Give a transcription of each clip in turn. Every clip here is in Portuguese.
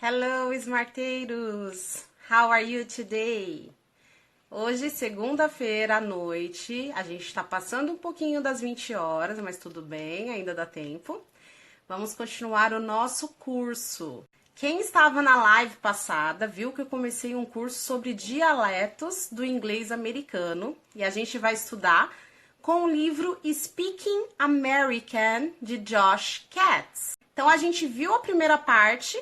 Hello, smarteiros! How are you today? Hoje, segunda-feira à noite, a gente está passando um pouquinho das 20 horas, mas tudo bem, ainda dá tempo. Vamos continuar o nosso curso. Quem estava na live passada viu que eu comecei um curso sobre dialetos do inglês americano e a gente vai estudar com o livro Speaking American de Josh Katz. Então a gente viu a primeira parte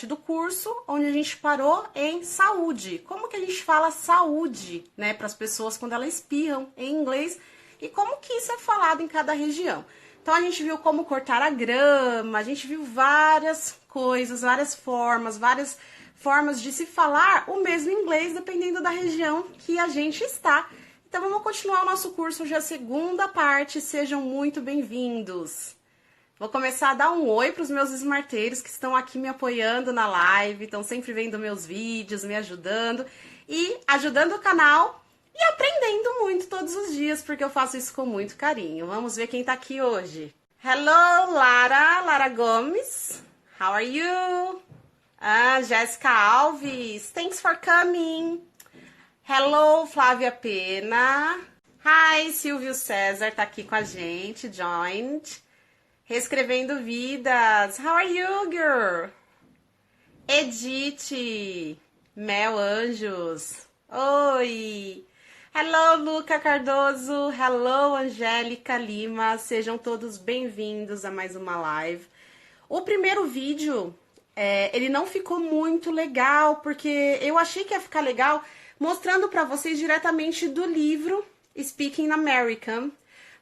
do curso, onde a gente parou em saúde. Como que a gente fala saúde, né, para as pessoas quando elas espirram em inglês e como que isso é falado em cada região. Então a gente viu como cortar a grama, a gente viu várias coisas, várias formas de se falar o mesmo inglês dependendo da região que a gente está. Então vamos continuar o nosso curso, hoje é a segunda parte, sejam muito bem-vindos. Vou começar a dar um oi para os meus smarteiros que estão aqui me apoiando na live, estão sempre vendo meus vídeos, me ajudando e ajudando o canal e aprendendo muito todos os dias, porque eu faço isso com muito carinho. Vamos ver quem está aqui hoje. Hello, Lara Gomes. How are you? Jéssica Alves. Thanks for coming. Hello, Flávia Pena. Hi, Silvio César tá aqui com a gente, joined. Reescrevendo vidas. How are you, girl? Edith. Mel Anjos. Oi. Hello, Luca Cardoso. Hello, Angélica Lima. Sejam todos bem-vindos a mais uma live. O primeiro vídeo, ele não ficou muito legal, porque eu achei que ia ficar legal mostrando para vocês diretamente do livro Speaking American.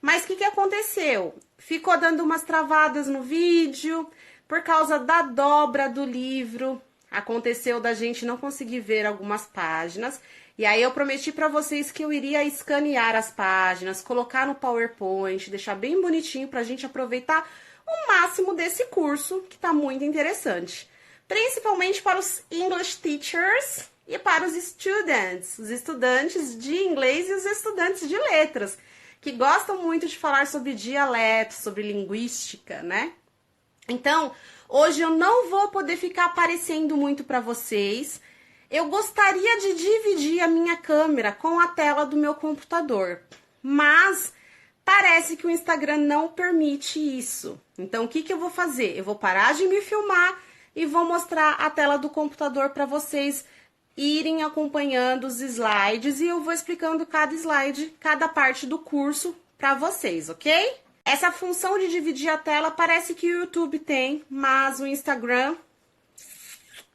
Mas o que aconteceu? Ficou dando umas travadas no vídeo por causa da dobra do livro. Aconteceu da gente não conseguir ver algumas páginas. E aí eu prometi para vocês que eu iria escanear as páginas, colocar no PowerPoint, deixar bem bonitinho para a gente aproveitar o máximo desse curso, que está muito interessante. Principalmente para os English Teachers e para os estudantes de inglês e os estudantes de letras, que gostam muito de falar sobre dialeto, sobre linguística, né? Então, hoje eu não vou poder ficar aparecendo muito para vocês. Eu gostaria de dividir a minha câmera com a tela do meu computador, mas parece que o Instagram não permite isso. Então, o que eu vou fazer? Eu vou parar de me filmar e vou mostrar a tela do computador para vocês irem acompanhando os slides e eu vou explicando cada slide, cada parte do curso para vocês, ok? Essa função de dividir a tela parece que o YouTube tem, mas o Instagram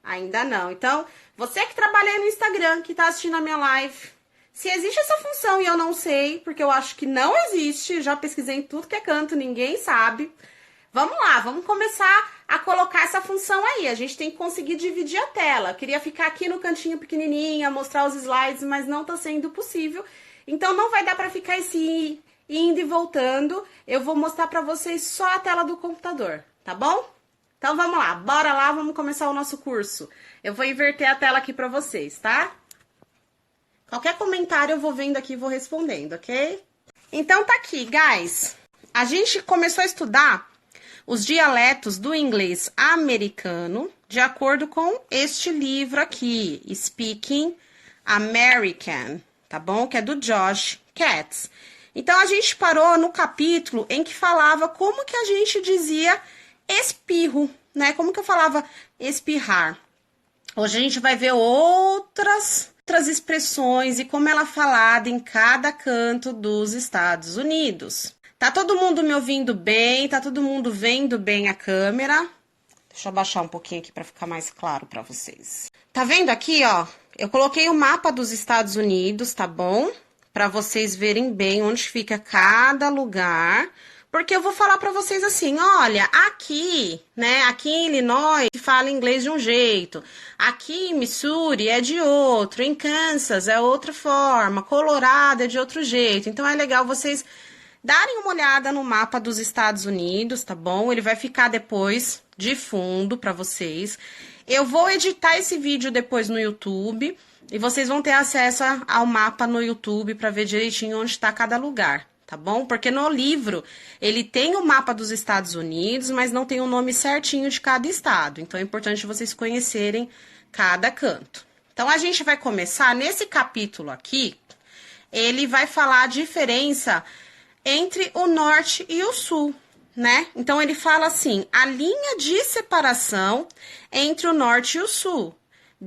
ainda não. Então, você que trabalha aí no Instagram, que tá assistindo a minha live, se existe essa função e eu não sei, porque eu acho que não existe, já pesquisei em tudo que é canto, ninguém sabe. Vamos lá, vamos começar a colocar essa função aí. A gente tem que conseguir dividir a tela. Eu queria ficar aqui no cantinho pequenininha, mostrar os slides, mas não tá sendo possível. Então, não vai dar para ficar esse indo e voltando. Eu vou mostrar para vocês só a tela do computador, tá bom? Então, vamos lá. Bora lá, vamos começar o nosso curso. Eu vou inverter a tela aqui para vocês, tá? Qualquer comentário eu vou vendo aqui e vou respondendo, ok? Então, tá aqui, guys. A gente começou a estudar os dialetos do inglês americano, de acordo com este livro aqui, Speaking American, tá bom? Que é do Josh Katz. Então, a gente parou no capítulo em que falava como que a gente dizia espirro, né? Como que eu falava espirrar. Hoje a gente vai ver outras expressões e como ela é falada em cada canto dos Estados Unidos. Tá todo mundo me ouvindo bem? Tá todo mundo vendo bem a câmera? Deixa eu abaixar um pouquinho aqui para ficar mais claro para vocês. Tá vendo aqui, ó? Eu coloquei o mapa dos Estados Unidos, tá bom? Para vocês verem bem onde fica cada lugar. Porque eu vou falar para vocês assim, olha, aqui, né? Aqui em Illinois se fala inglês de um jeito. Aqui em Missouri é de outro. Em Kansas é outra forma. Colorado é de outro jeito. Então, é legal vocês darem uma olhada no mapa dos Estados Unidos, tá bom? Ele vai ficar depois de fundo para vocês. Eu vou editar esse vídeo depois no YouTube e vocês vão ter acesso ao mapa no YouTube para ver direitinho onde está cada lugar, tá bom? Porque no livro ele tem o mapa dos Estados Unidos, mas não tem o nome certinho de cada estado. Então é importante vocês conhecerem cada canto. Então a gente vai começar nesse capítulo aqui, ele vai falar a diferença entre o norte e o sul, né? Então ele fala assim: a linha de separação entre o norte e o sul.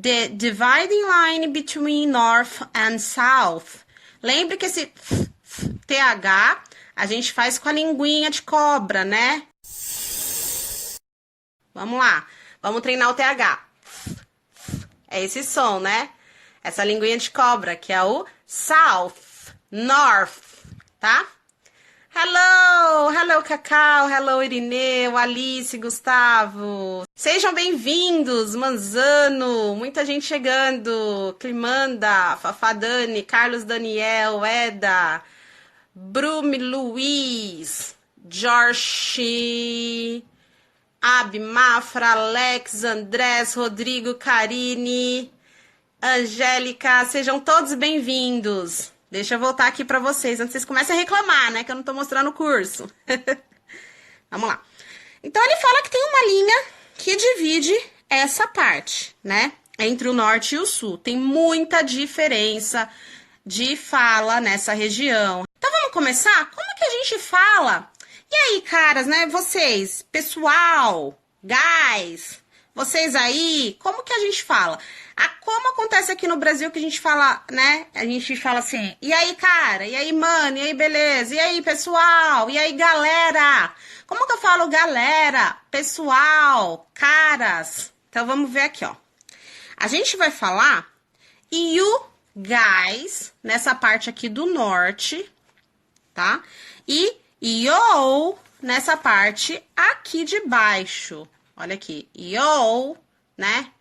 The dividing line between North and South. Lembre que esse TH a gente faz com a linguinha de cobra, né? Vamos lá, vamos treinar o TH. É esse som, né? Essa linguinha de cobra, que é o South, North, tá? Hello, Cacau, hello, Irineu, Alice, Gustavo. Sejam bem-vindos, Manzano, muita gente chegando. Climanda, Fafá Dani, Carlos Daniel, Eda, Brumi Luiz, Jorge, Ab, Mafra, Alex, Andrés, Rodrigo, Karine, Angélica, sejam todos bem-vindos. Deixa eu voltar aqui pra vocês, antes que vocês comecem a reclamar, né, que eu não tô mostrando o curso. Vamos lá. Então, ele fala que tem uma linha que divide essa parte, né, entre o norte e o sul. Tem muita diferença de fala nessa região. Então, vamos começar? Como que a gente fala? E aí, caras, né, vocês, pessoal, guys, vocês aí, como que a gente fala? Como acontece aqui no Brasil que a gente fala, né? A gente fala assim, e aí, cara? E aí, mano? E aí, beleza? E aí, pessoal? E aí, galera? Como que eu falo galera? Pessoal? Caras? Então, vamos ver aqui, ó. A gente vai falar you guys, nessa parte aqui do norte, tá? E yo, nessa parte aqui de baixo. Olha aqui, yo, né?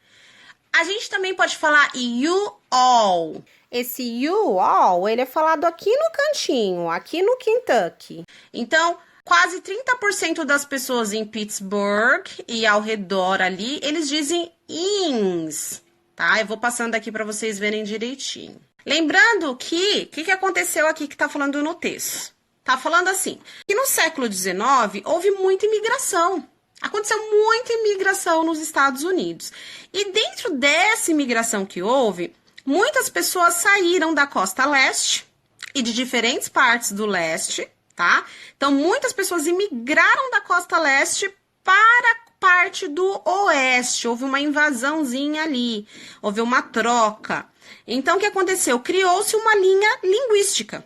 A gente também pode falar you all. Esse you all, ele é falado aqui no cantinho, aqui no Kentucky. Então, quase 30% das pessoas em Pittsburgh e ao redor ali, eles dizem ins, tá? Eu vou passando aqui para vocês verem direitinho. Lembrando que, o que aconteceu aqui que tá falando no texto? Tá falando assim, que no século XIX houve muita imigração. Aconteceu muita imigração nos Estados Unidos. E dentro dessa imigração que houve, muitas pessoas saíram da costa leste e de diferentes partes do leste, tá? Então, muitas pessoas imigraram da costa leste para a parte do oeste. Houve uma invasãozinha ali, houve uma troca. Então, o que aconteceu? Criou-se uma linha linguística.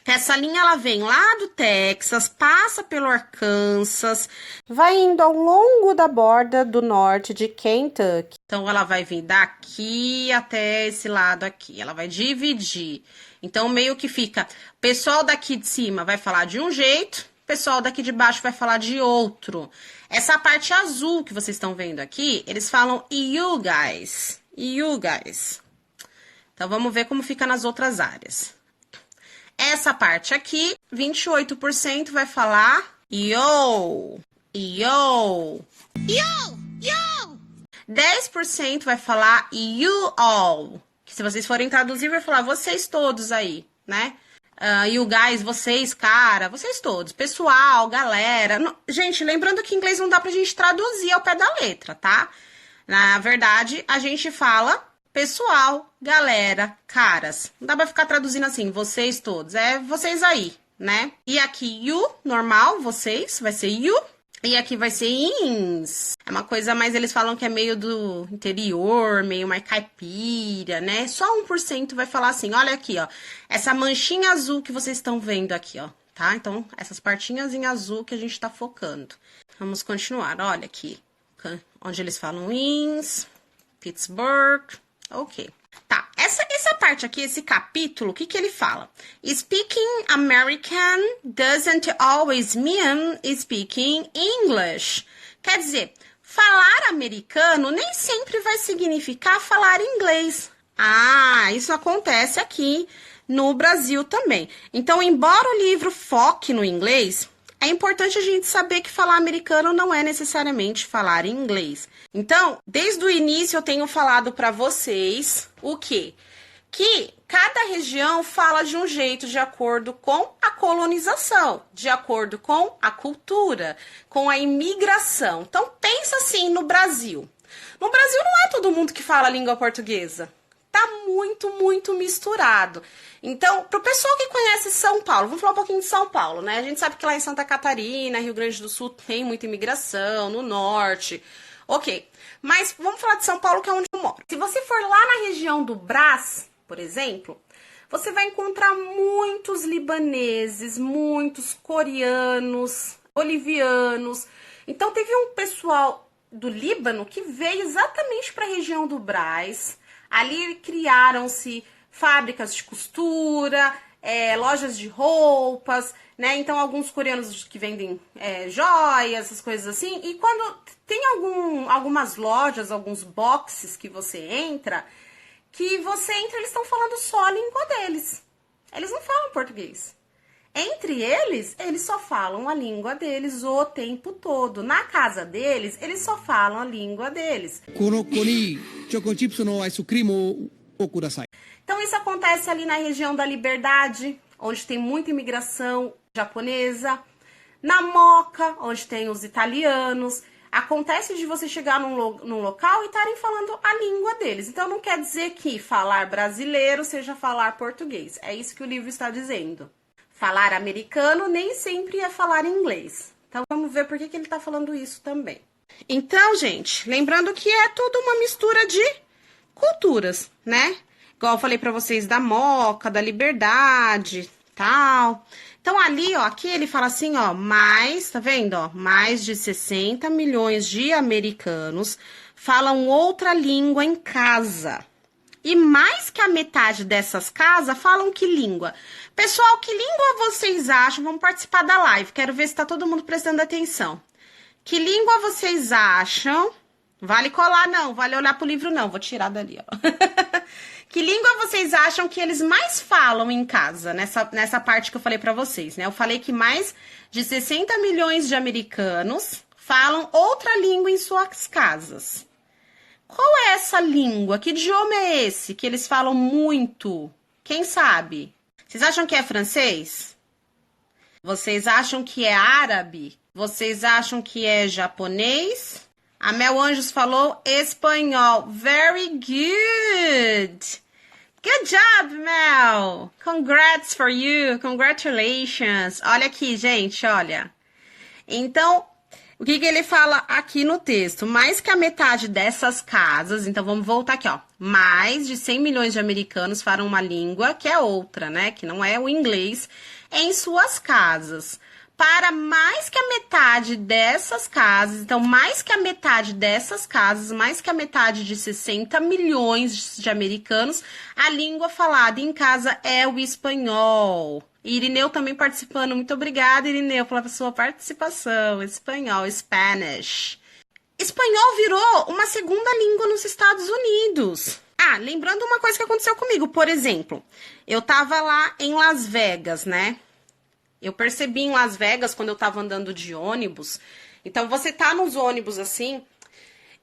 Essa linha, ela vem lá do Texas, passa pelo Arkansas, vai indo ao longo da borda do norte de Kentucky. Então, ela vai vir daqui até esse lado aqui. Ela vai dividir. Então, meio que fica, o pessoal daqui de cima vai falar de um jeito, o pessoal daqui de baixo vai falar de outro. Essa parte azul que vocês estão vendo aqui, eles falam you guys. You guys. Então, vamos ver como fica nas outras áreas. Essa parte aqui, 28% vai falar yo, yo. Yo, yo. 10% vai falar you all. Que se vocês forem traduzir, vai falar vocês todos aí, né? You guys, vocês, cara, vocês todos. Pessoal, galera. Gente, lembrando que em inglês não dá pra gente traduzir ao pé da letra, tá? Na verdade, a gente fala pessoal, galera, caras. Não dá pra ficar traduzindo assim, vocês todos. É vocês aí, né? E aqui, you, normal, vocês, vai ser you. E aqui vai ser ins. É uma coisa mais, eles falam que é meio do interior, meio mais caipira, né? Só 1% vai falar assim, olha aqui, ó. Essa manchinha azul que vocês estão vendo aqui, ó, tá? Então, essas partinhas em azul que a gente tá focando. Vamos continuar, olha aqui. Onde eles falam ins, Pittsburgh. Ok. Tá, essa parte aqui, esse capítulo, o que que ele fala? Speaking American doesn't always mean speaking English. Quer dizer, falar americano nem sempre vai significar falar inglês. Ah, isso acontece aqui no Brasil também. Então, embora o livro foque no inglês, é importante a gente saber que falar americano não é necessariamente falar inglês. Então, desde o início eu tenho falado para vocês o quê? que cada região fala de um jeito de acordo com a colonização, de acordo com a cultura, com a imigração. Então, pensa assim no Brasil. No Brasil não é todo mundo que fala a língua portuguesa. Tá muito, muito misturado. Então, pro pessoal que conhece São Paulo, vamos falar um pouquinho de São Paulo, né? A gente sabe que lá em Santa Catarina, Rio Grande do Sul, tem muita imigração, no norte. Ok, mas vamos falar de São Paulo, que é onde eu moro. Se você for lá na região do Brás, por exemplo, você vai encontrar muitos libaneses, muitos coreanos, bolivianos. Então, teve um pessoal do Líbano que veio exatamente para a região do Brás. Ali criaram-se fábricas de costura, lojas de roupas, né? Então, alguns coreanos que vendem joias, essas coisas assim. E quando tem algumas lojas, alguns boxes que você entra, eles estão falando só a língua deles. Eles não falam português. Entre eles só falam a língua deles o tempo todo. Na casa deles, eles só falam a língua deles. Então, isso acontece ali na região da Liberdade, onde tem muita imigração japonesa. Na Moca, onde tem os italianos. Acontece de você chegar num local e estarem falando a língua deles. Então, não quer dizer que falar brasileiro seja falar português. É isso que o livro está dizendo. Falar americano nem sempre é falar inglês. Então, vamos ver por que ele está falando isso também. Então, gente, lembrando que é tudo uma mistura de culturas, né? Igual eu falei pra vocês da Moca, da Liberdade, tal. Então, ali, ó, aqui ele fala assim, ó, tá vendo, ó? Mais de 60 milhões de americanos falam outra língua em casa. E mais que a metade dessas casas falam que língua? Pessoal, que língua vocês acham? Vamos participar da live. Quero ver se tá todo mundo prestando atenção. Que língua vocês acham? Vale colar, não. Vale olhar pro livro, não. Vou tirar dali, ó. Que língua vocês acham que eles mais falam em casa? Nessa parte que eu falei pra vocês, né? Eu falei que mais de 60 milhões de americanos falam outra língua em suas casas. Qual é essa língua? Que idioma é esse que eles falam muito? Quem sabe? Vocês acham que é francês? Vocês acham que é árabe? Vocês acham que é japonês? A Mel Anjos falou espanhol. Very good! Good job, Mel! Congrats for you! Congratulations! Olha aqui, gente, olha. Então, o que ele fala aqui no texto? Mais que a metade dessas casas, então vamos voltar aqui, ó. Mais de 100 milhões de americanos falam uma língua que é outra, né? Que não é o inglês, em suas casas. Para mais que a metade dessas casas, então mais que a metade dessas casas, mais que a metade de 60 milhões de americanos, a língua falada em casa é o espanhol. Irineu também participando. Muito obrigada, Irineu, pela sua participação. Espanhol, Spanish. Espanhol virou uma segunda língua nos Estados Unidos. Ah, lembrando uma coisa que aconteceu comigo. Por exemplo, eu tava lá em Las Vegas, né? Eu percebi em Las Vegas, quando eu tava andando de ônibus. Então, você tá nos ônibus assim,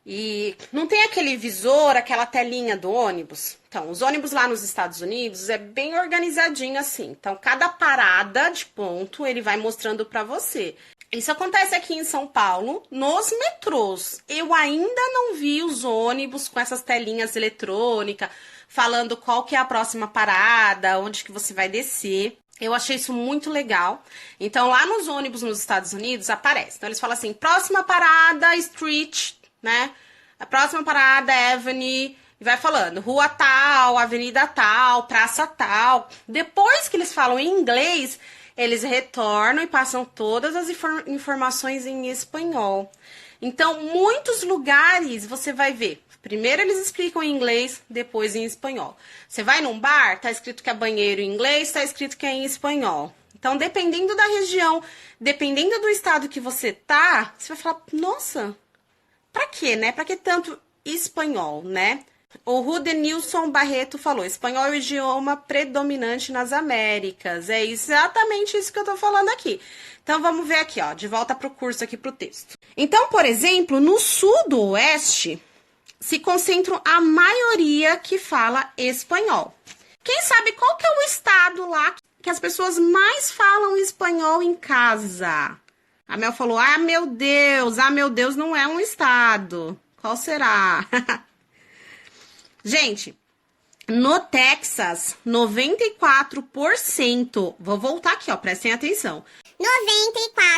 e não tem aquele visor, aquela telinha do ônibus. Então, os ônibus lá nos Estados Unidos é bem organizadinho assim. Então, cada parada de ponto, ele vai mostrando pra você. Isso acontece aqui em São Paulo, nos metrôs. Eu ainda não vi os ônibus com essas telinhas eletrônicas, falando qual que é a próxima parada, onde que você vai descer. Eu achei isso muito legal. Então, lá nos ônibus nos Estados Unidos, aparece. Então, eles falam assim, próxima parada, street, né? A próxima parada, avenue, e vai falando, rua tal, avenida tal, praça tal. Depois que eles falam em inglês, eles retornam e passam todas as informações em espanhol. Então, muitos lugares você vai ver. Primeiro eles explicam em inglês, depois em espanhol. Você vai num bar, tá escrito que é banheiro em inglês, tá escrito que é em espanhol. Então, dependendo da região, dependendo do estado que você tá, você vai falar, nossa, pra quê, né? Pra que tanto espanhol, né? O Rudenilson Barreto falou, espanhol é o idioma predominante nas Américas. É exatamente isso que eu tô falando aqui. Então, vamos ver aqui, ó, de volta pro curso aqui pro texto. Então, por exemplo, no sul do oeste, se concentram a maioria que fala espanhol. Quem sabe qual que é o estado lá que as pessoas mais falam espanhol em casa? A Mel falou, ah, meu Deus, não é um estado. Qual será? Gente, no Texas, 94%, vou voltar aqui, ó, prestem atenção.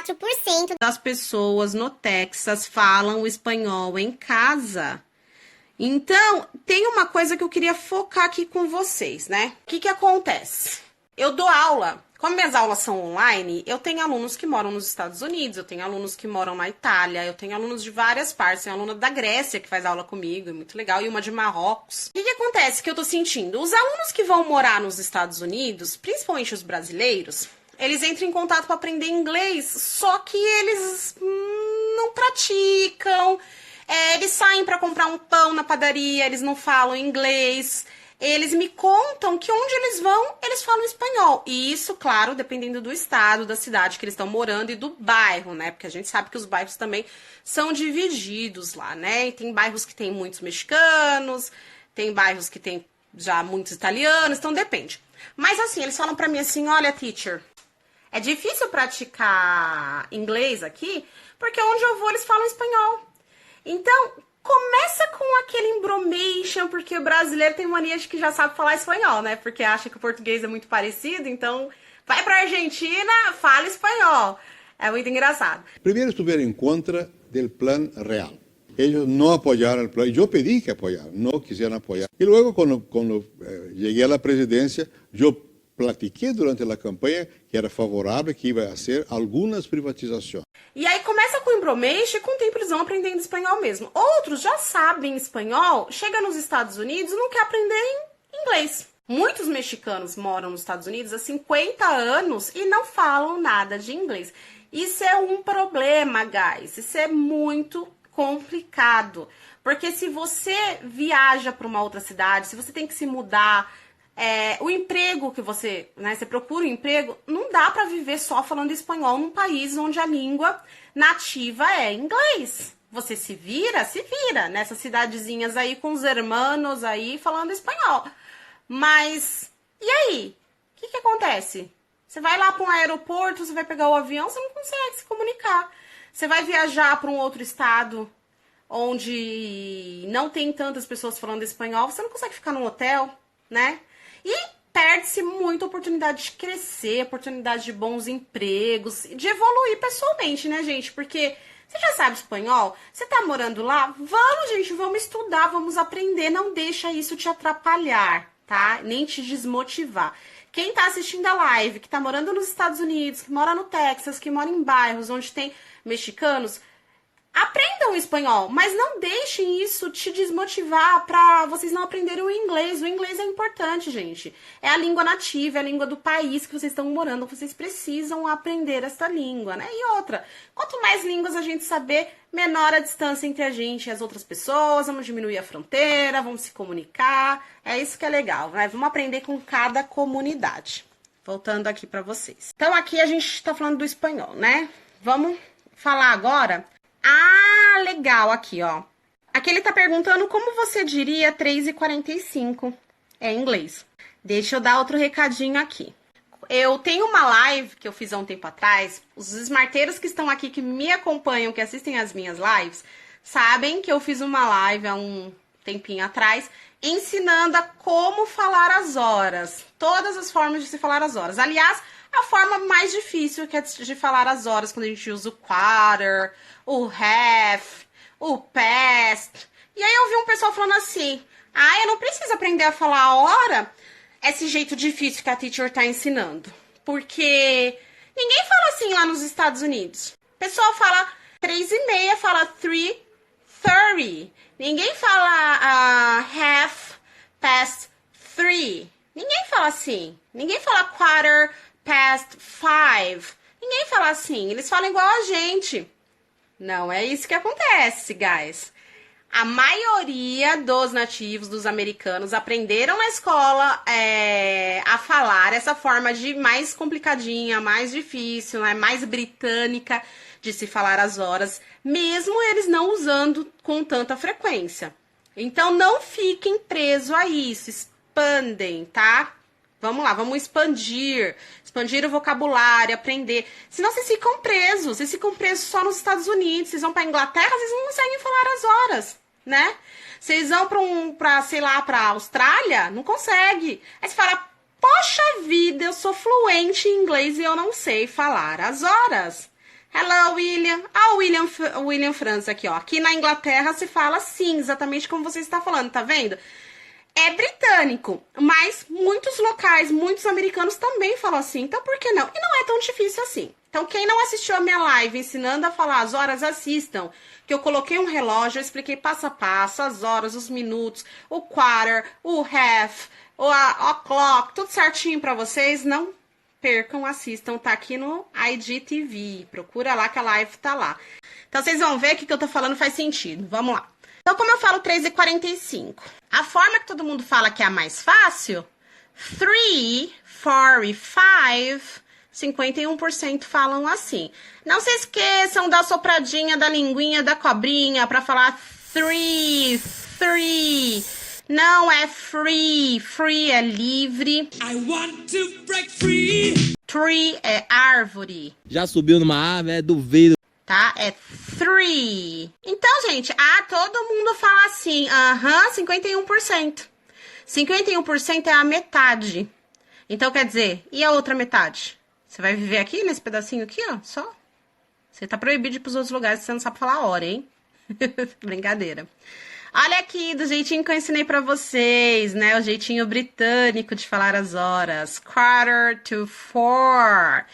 94% das pessoas no Texas falam espanhol em casa. Então, tem uma coisa que eu queria focar aqui com vocês, né? O que acontece? Eu dou aula, como minhas aulas são online, eu tenho alunos que moram nos Estados Unidos, eu tenho alunos que moram na Itália, eu tenho alunos de várias partes, tem aluna da Grécia que faz aula comigo, é muito legal, e uma de Marrocos. O que acontece que eu tô sentindo? Os alunos que vão morar nos Estados Unidos, principalmente os brasileiros, eles entram em contato para aprender inglês, só que eles não praticam. Eles saem para comprar um pão na padaria, eles não falam inglês. Eles me contam que onde eles vão, eles falam espanhol. E isso, claro, dependendo do estado, da cidade que eles estão morando e do bairro, né? Porque a gente sabe que os bairros também são divididos lá, né? E tem bairros que tem muitos mexicanos, tem bairros que tem já muitos italianos, então depende. Mas assim, eles falam para mim assim, olha, teacher, é difícil praticar inglês aqui, porque onde eu vou eles falam espanhol. Então, começa com aquele embromation, porque o brasileiro tem mania de que já sabe falar espanhol, né? Porque acha que o português é muito parecido, então vai pra Argentina, fala espanhol. É muito engraçado. Primeiro estuvieron en contra del plan real. Ellos no apoyaron el plan. Yo pedí que apoyaran, no quisieran apoyar. Y luego cuando llegué a la presidencia, yo platiqué durante la campaña que era favorable, que iba a hacer algunas privatizaciones. E aí começa com o embromation e com o tempo eles vão aprendendo espanhol mesmo. Outros já sabem espanhol, chega nos Estados Unidos e não quer aprender inglês. Muitos mexicanos moram nos Estados Unidos há 50 anos e não falam nada de inglês. Isso é um problema, guys. Isso é muito complicado. Porque se você viaja para uma outra cidade, se você tem que se mudar, o emprego que você, né, você procura um emprego, não dá para viver só falando espanhol num país onde a língua nativa é inglês. Você se vira nessas cidadezinhas aí com os hermanos aí falando espanhol. Mas, e aí? O que acontece? Você vai lá para um aeroporto, você vai pegar o avião, você não consegue se comunicar. Você vai viajar para um outro estado onde não tem tantas pessoas falando espanhol, você não consegue ficar num hotel, né? E perde-se muita oportunidade de crescer, oportunidade de bons empregos, de evoluir pessoalmente, né, gente? Porque você já sabe espanhol? Você tá morando lá? Vamos, gente, vamos estudar, vamos aprender. Não deixa isso te atrapalhar, tá? Nem te desmotivar. Quem tá assistindo a live, que tá morando nos Estados Unidos, que mora no Texas, que mora em bairros onde tem mexicanos, aprendam espanhol, mas não deixem isso te desmotivar para vocês não aprenderem o inglês. O inglês é importante, gente. É a língua nativa, é a língua do país que vocês estão morando. Vocês precisam aprender essa língua, né? E outra, quanto mais línguas a gente saber, menor a distância entre a gente e as outras pessoas. Vamos diminuir a fronteira, vamos se comunicar. É isso que é legal, né? Vamos aprender com cada comunidade. Voltando aqui para vocês. Então, aqui a gente tá falando do espanhol, né? Vamos falar agora. Ah, legal, aqui, ó. Aqui ele tá perguntando como você diria 3h45 em inglês. Deixa eu dar outro recadinho aqui. Eu tenho uma live que eu fiz há um tempo atrás. Os smarteiros que estão aqui, que me acompanham, que assistem as minhas lives, sabem que eu fiz uma live há um tempinho atrás, ensinando a como falar as horas. Todas as formas de se falar as horas. Aliás, a forma mais difícil que é de falar as horas, quando a gente usa o quarter, o half, o past. E aí eu vi um pessoal falando assim, eu não preciso aprender a falar a hora, esse jeito difícil que a teacher tá ensinando. Porque ninguém fala assim lá nos Estados Unidos. O pessoal fala 3h30, fala 3:30. Ninguém fala half past 3. Ninguém fala assim. Ninguém fala quarter past 5. Ninguém fala assim. Eles falam igual a gente. Não é isso que acontece, guys. A maioria dos nativos, dos americanos, aprenderam na escola a falar essa forma de mais complicadinha, mais difícil, né? Mais britânica de se falar as horas, mesmo eles não usando com tanta frequência. Então não fiquem presos a isso, expandem, tá? Vamos lá, vamos expandir o vocabulário, aprender. Senão vocês ficam presos só nos Estados Unidos, vocês vão pra Inglaterra, vocês não conseguem falar as horas, né? Vocês vão sei lá, pra Austrália, não consegue. Aí você fala, poxa vida, eu sou fluente em inglês e eu não sei falar as horas. Hello, William. Ah, o William França aqui, ó. Aqui na Inglaterra se fala assim, exatamente como você está falando, tá vendo? É britânico, mas muitos locais, muitos americanos também falam assim. Então, por que não? E não é tão difícil assim. Então, quem não assistiu a minha live ensinando a falar as horas, assistam. Que eu coloquei um relógio, eu expliquei passo a passo, as horas, os minutos, o quarter, o half, o o'clock, tudo certinho pra vocês. Não percam, assistam, tá aqui no IGTV. Procura lá que a live tá lá. Então, vocês vão ver que o que eu tô falando faz sentido. Vamos lá. Então, como eu falo 3h45, a forma que todo mundo fala que é a mais fácil, 3, 4 e 5, 51% falam assim. Não se esqueçam da sopradinha da linguinha da cobrinha para falar 3. Não é free. Free é livre. I want to break free. Tree é árvore. Já subiu numa árvore, duvido. Tá? É 3. Então, gente, todo mundo fala assim, 51%. 51% é a metade. Então, quer dizer, e a outra metade? Você vai viver aqui, nesse pedacinho aqui, ó, só? Você tá proibido de ir pros outros lugares se você não sabe falar a hora, hein? Brincadeira. Olha aqui, do jeitinho que eu ensinei pra vocês, né? O jeitinho britânico de falar as horas. Quarter to 4.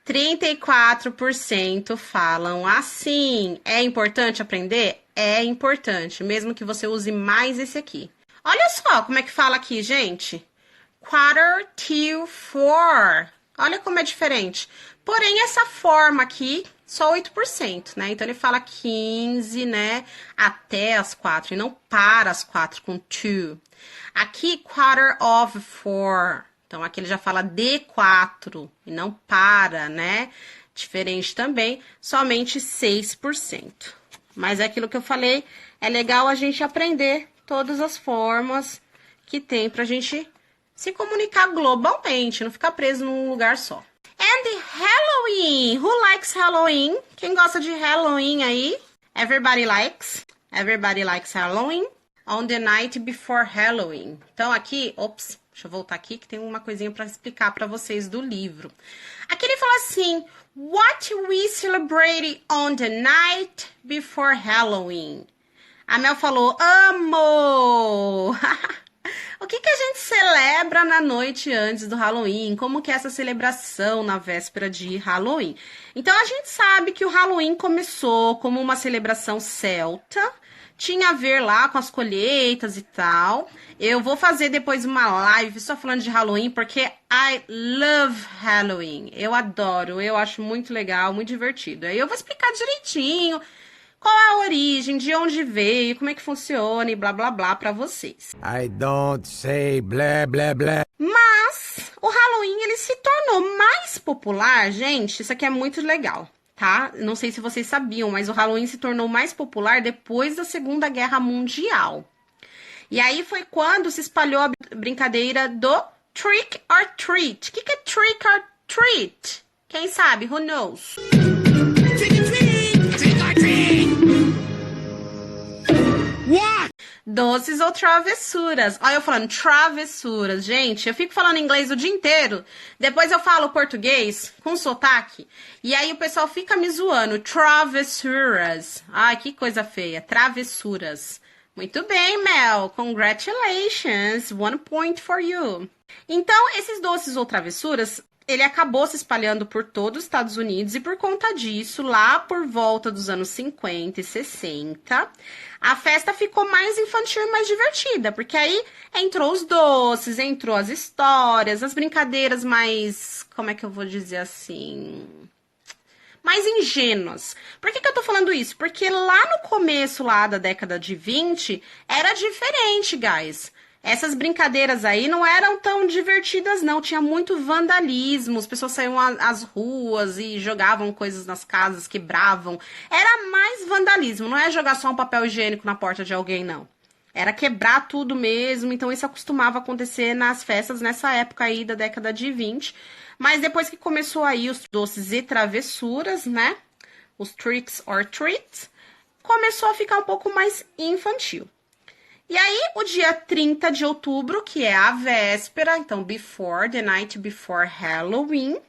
34% falam assim. É importante aprender? É importante, mesmo que você use mais esse aqui. Olha só como é que fala aqui, gente. Quarter to 4. Olha como é diferente. Porém, essa forma aqui, só 8%, né? Então, ele fala 15, né? Até as 4 e não para as 4 com 2. Aqui, quarter of 4. Então, aqui ele já fala de 4 e não para, né? Diferente também, somente 6%. Mas é aquilo que eu falei, é legal a gente aprender todas as formas que tem pra gente se comunicar globalmente, não ficar preso num lugar só. And Halloween! Who likes Halloween? Quem gosta de Halloween aí? Everybody likes. Everybody likes Halloween. On the night before Halloween. Então, aqui, deixa eu voltar aqui que tem uma coisinha para explicar para vocês do livro. Aqui ele fala assim, what we celebrate on the night before Halloween. A Mel falou, amo! O que a gente celebra na noite antes do Halloween? Como que é essa celebração na véspera de Halloween? Então, a gente sabe que o Halloween começou como uma celebração celta, tinha a ver lá com as colheitas e tal. Eu vou fazer depois uma live só falando de Halloween, porque I love Halloween. Eu adoro, eu acho muito legal, muito divertido. Aí eu vou explicar direitinho qual é a origem, de onde veio, como é que funciona e blá blá blá pra vocês. I don't say blá blá blá. Mas o Halloween, ele se tornou mais popular, gente, isso aqui é muito legal, tá? Não sei se vocês sabiam, mas o Halloween se tornou mais popular depois da Segunda Guerra Mundial. E aí foi quando se espalhou a brincadeira do Trick or Treat. O que é Trick or Treat? Quem sabe? Who knows? Trick or Treat! Trick or Treat! What? Doces ou travessuras. Olha eu falando travessuras. Gente, eu fico falando inglês o dia inteiro. Depois eu falo português com sotaque. E aí o pessoal fica me zoando. Travessuras. Ai, que coisa feia. Travessuras. Muito bem, Mel. Congratulations. 1 point for you. Então, esses doces ou travessuras, ele acabou se espalhando por todo os Estados Unidos e por conta disso, lá por volta dos anos 50 e 60, a festa ficou mais infantil e mais divertida, porque aí entrou os doces, entrou as histórias, as brincadeiras mais, como é que eu vou dizer assim, mais ingênuas. Por que eu tô falando isso? Porque lá no começo lá da década de 20, era diferente, guys. Essas brincadeiras aí não eram tão divertidas, não. Tinha muito vandalismo, as pessoas saíam às ruas e jogavam coisas nas casas, quebravam. Era mais vandalismo, não é jogar só um papel higiênico na porta de alguém, não. era quebrar tudo mesmo, então isso costumava acontecer nas festas nessa época aí da década de 20. Mas depois que começou aí os doces e travessuras, né? Os tricks or treats, começou a ficar um pouco mais infantil. E aí, o dia 30 de outubro, que é a véspera, então before, the night before Halloween,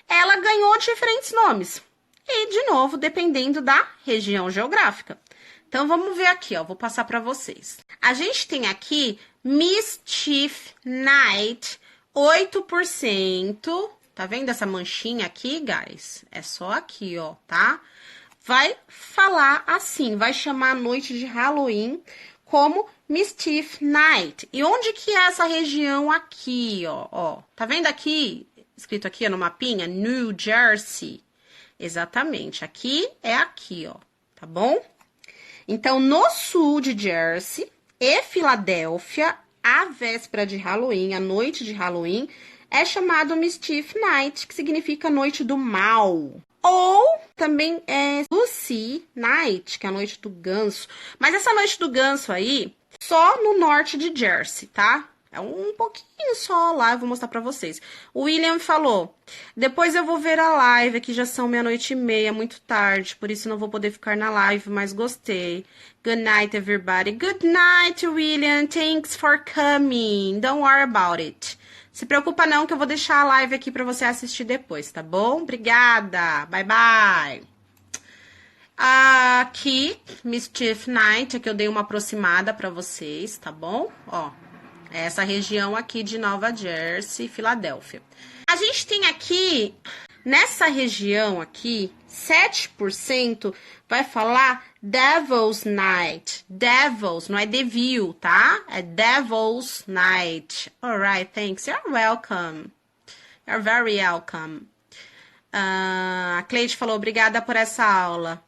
ela ganhou diferentes nomes. E, de novo, dependendo da região geográfica. Então, vamos ver aqui, ó. Vou passar para vocês. A gente tem aqui Mischief Night, 8%. Tá vendo essa manchinha aqui, guys? É só aqui, ó, tá? Vai falar assim, vai chamar a noite de Halloween como Mischief Night. E onde que é essa região aqui, ó? Tá vendo aqui, escrito aqui no mapinha? New Jersey. Exatamente, aqui, ó, tá bom? Então, no sul de Jersey e Filadélfia, a véspera de Halloween, a noite de Halloween, é chamado Mischief Night, que significa noite do mal. Ou também é Lucy Night, que é a noite do ganso. Mas essa noite do ganso aí, só no norte de Jersey, tá? É um pouquinho só lá, eu vou mostrar pra vocês. O William falou, depois eu vou ver a live, aqui já são 00:30, muito tarde, por isso não vou poder ficar na live, mas gostei. Good night, everybody. Good night, William. Thanks for coming. Don't worry about it. Se preocupa não, que eu vou deixar a live aqui pra você assistir depois, tá bom? Obrigada. Bye, bye. Aqui, Mischief Night, aqui eu dei uma aproximada pra vocês, tá bom? Ó. Essa região aqui de Nova Jersey, Filadélfia. A gente tem aqui, nessa região aqui, 7% vai falar Devil's Night. Devils, não é devil, tá? É Devil's Night. Alright, thanks. You're welcome. You're very welcome. A Cleide falou, obrigada por essa aula.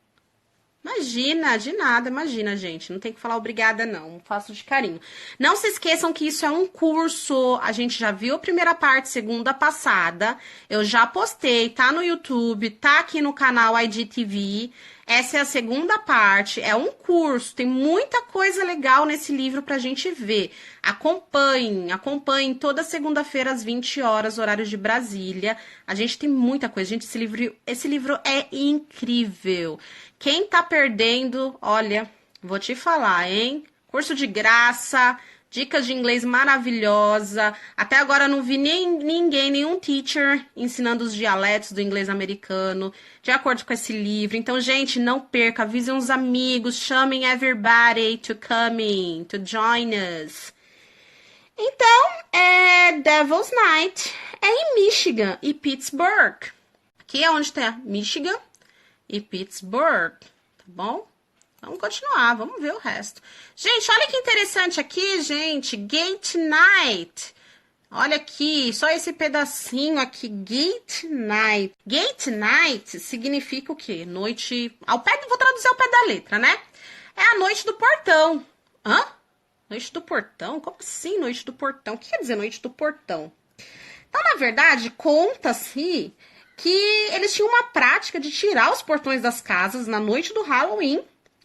Imagina, de nada, imagina, gente. Não tem que falar obrigada, não. Faço de carinho. Não se esqueçam que isso é um curso. A gente já viu a primeira parte, segunda passada. Eu já postei, tá no YouTube, tá aqui no canal IGTV. Essa é a segunda parte. É um curso. Tem muita coisa legal nesse livro pra gente ver. Acompanhem toda segunda-feira às 20 horas, horário de Brasília. A gente tem muita coisa. Gente, esse livro é incrível. Quem tá perdendo, olha, vou te falar, hein? Curso de graça, dicas de inglês maravilhosa. Até agora não vi nenhum teacher ensinando os dialetos do inglês americano, de acordo com esse livro. Então, gente, não perca, avisem os amigos, chamem everybody to come, to join us. Então, Devil's Night é em Michigan e Pittsburgh. Aqui é onde tem Michigan e Pittsburgh, tá bom? Vamos continuar, vamos ver o resto. Gente, olha que interessante aqui, gente. Gate Night. Olha aqui, só esse pedacinho aqui. Gate Night. Gate Night significa o quê? Noite... vou traduzir ao pé da letra, né? É a noite do portão. Hã? Noite do portão? Como assim noite do portão? O que quer dizer noite do portão? Então, na verdade, conta-se que eles tinham uma prática de tirar os portões das casas na noite do Halloween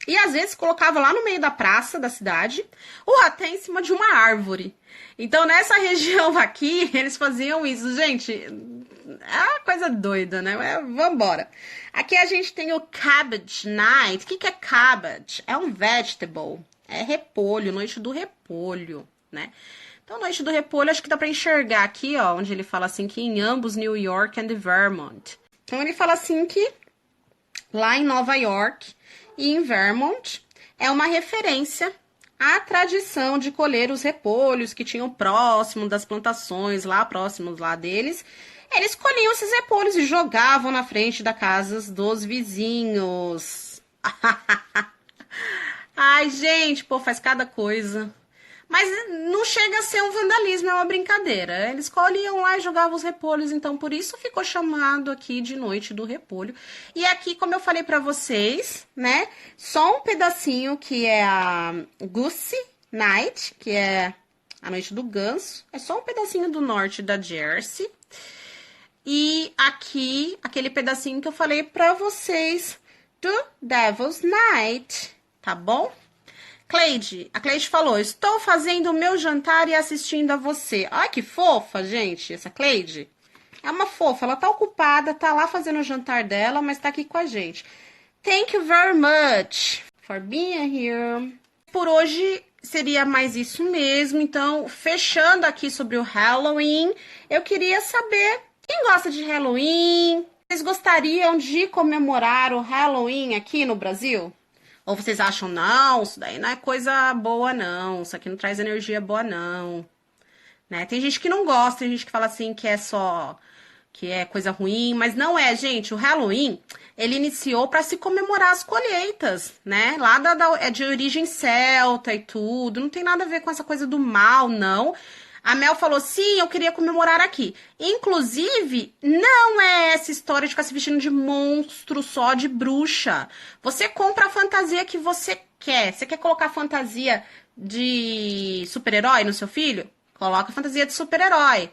e às vezes colocava lá no meio da praça da cidade ou até em cima de uma árvore. Então, nessa região aqui, eles faziam isso. Gente, é uma coisa doida, né? Vambora. Aqui a gente tem o Cabbage Night. O que é cabbage? É um vegetable. É repolho, noite do repolho, né? Então, noite do repolho, acho que dá pra enxergar aqui, ó, onde ele fala assim que em ambos New York and Vermont. Então, ele fala assim que lá em Nova York e em Vermont é uma referência à tradição de colher os repolhos que tinham próximo das plantações, lá próximos lá deles. Eles colhiam esses repolhos e jogavam na frente das casas dos vizinhos. Ai, gente, pô, faz cada coisa. Mas não chega a ser um vandalismo, é uma brincadeira. Eles colhiam lá e jogavam os repolhos, então por isso ficou chamado aqui de Noite do Repolho. E aqui, como eu falei pra vocês, né, só um pedacinho que é a Goose Night, que é a Noite do Ganso. É só um pedacinho do norte da Jersey. E aqui, aquele pedacinho que eu falei pra vocês do Devil's Night, tá bom? Cleide, a Cleide falou, estou fazendo o meu jantar e assistindo a você. Ai, que fofa, gente, essa Cleide. É uma fofa, ela tá ocupada, tá lá fazendo o jantar dela, mas tá aqui com a gente. Thank you very much for being here. Por hoje seria mais isso mesmo, então, fechando aqui sobre o Halloween, eu queria saber quem gosta de Halloween. Vocês gostariam de comemorar o Halloween aqui no Brasil? Ou vocês acham, não, isso daí não é coisa boa, não. Isso aqui não traz energia boa, não. Né? Tem gente que não gosta, tem gente que fala assim que é só... que é coisa ruim, mas não é, gente. O Halloween, ele iniciou para se comemorar as colheitas, né? Lá é de origem celta e tudo. Não tem nada a ver com essa coisa do mal, não. A Mel falou, sim, eu queria comemorar aqui. Inclusive, não é essa história de ficar se vestindo de monstro só, de bruxa. Você compra a fantasia que você quer. Você quer colocar fantasia de super-herói no seu filho? Coloca fantasia de super-herói.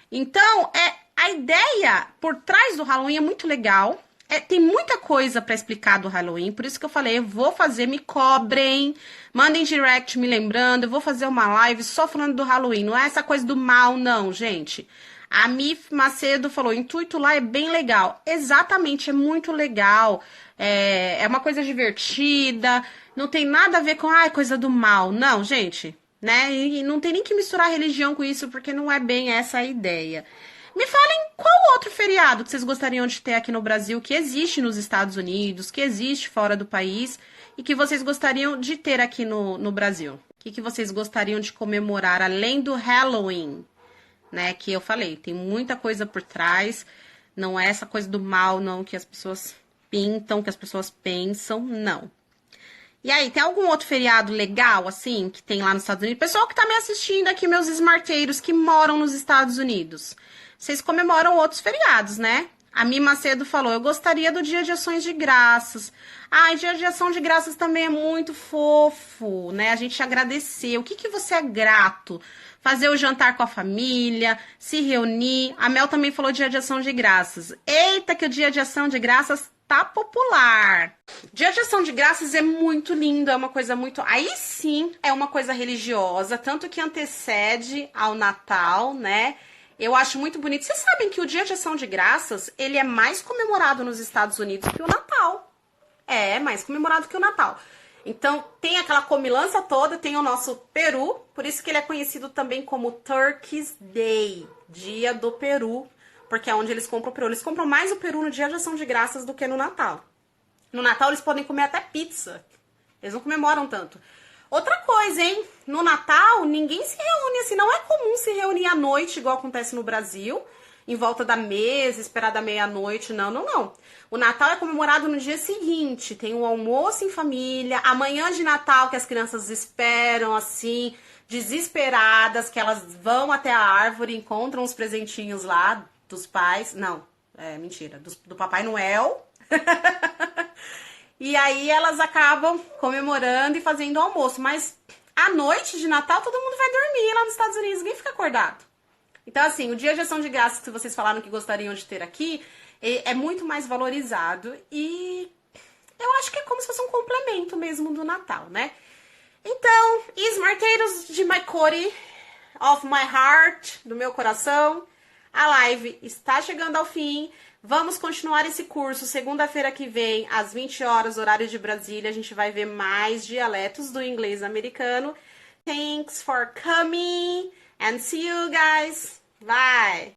Então, a ideia por trás do Halloween é muito legal. Tem muita coisa pra explicar do Halloween, por isso que eu falei, eu vou fazer, me cobrem, mandem direct me lembrando, eu vou fazer uma live só falando do Halloween, não é essa coisa do mal não, gente. A Mif Macedo falou, o intuito lá é bem legal. Exatamente, é muito legal, é uma coisa divertida, não tem nada a ver com, coisa do mal, não, gente, né? E não tem nem que misturar religião com isso, porque não é bem essa a ideia. Me falem qual outro feriado que vocês gostariam de ter aqui no Brasil, que existe nos Estados Unidos, que existe fora do país, e que vocês gostariam de ter aqui no Brasil. O que vocês gostariam de comemorar, além do Halloween, né? Que eu falei, tem muita coisa por trás, não é essa coisa do mal, não, que as pessoas pintam, que as pessoas pensam, não. E aí, tem algum outro feriado legal, assim, que tem lá nos Estados Unidos? Pessoal que tá me assistindo aqui, meus smarteiros que moram nos Estados Unidos. Vocês comemoram outros feriados, né? A Mi Macedo falou, eu gostaria do Dia de Ações de Graças. Dia de Ação de Graças também é muito fofo, né? A gente agradecer. O que você é grato? Fazer o jantar com a família, se reunir. A Mel também falou Dia de Ação de Graças. Eita, que o Dia de Ação de Graças tá popular. Dia de Ação de Graças é muito lindo, é uma coisa muito... Aí sim, é uma coisa religiosa, tanto que antecede ao Natal, né? Eu acho muito bonito. Vocês sabem que o Dia de Ação de Graças, ele é mais comemorado nos Estados Unidos que o Natal. É, mais comemorado que o Natal. Então, tem aquela comilança toda, tem o nosso Peru, por isso que ele é conhecido também como Turkey's Day, Dia do Peru, porque é onde eles compram o peru. Eles compram mais o peru no Dia de Ação de Graças do que no Natal. No Natal, eles podem comer até pizza. Eles não comemoram tanto. Outra coisa, hein? No Natal, ninguém se reúne assim. Não é comum se reunir à noite, igual acontece no Brasil, em volta da mesa, esperar da meia-noite. Não, não, não. O Natal é comemorado no dia seguinte. Tem um almoço em família. Amanhã de Natal, que as crianças esperam, assim, desesperadas, que elas vão até a árvore, encontram os presentinhos lá dos pais. Não, mentira. Do Papai Noel. E aí elas acabam comemorando e fazendo almoço. Mas à noite de Natal todo mundo vai dormir lá nos Estados Unidos. Ninguém fica acordado. Então assim, o Dia de Ação de Graças que vocês falaram que gostariam de ter aqui é muito mais valorizado. E eu acho que é como se fosse um complemento mesmo do Natal, né? Então, smarteiros de my Cody, of my heart, do meu coração, a live está chegando ao fim. Vamos continuar esse curso segunda-feira que vem, às 20 horas, horário de Brasília. A gente vai ver mais dialetos do inglês americano. Thanks for coming and see you guys. Bye!